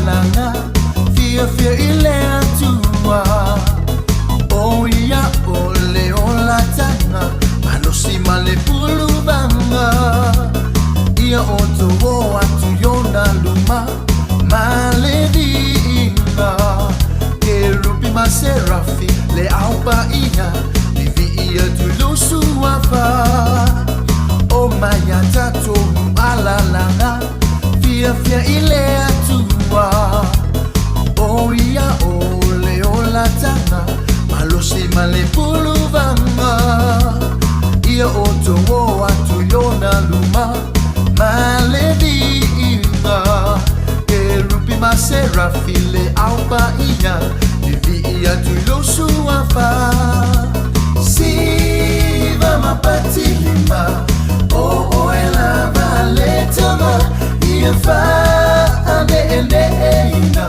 alalanga fia ile atua oh ya ole olatanga malosi male pulubanga ia oto atu yona luma malediinga kerupi maserafi le aupa ia vivi ia tulusu afa oh maya tato alalanga fia ile atua oh ia ole olatanga malosi male pulubanga ia oto atu yona luma malediinga kerupi maserafi le aupa ia vivi ia tulusu afa siva mapatilima oh ela valetama ia fa ande ina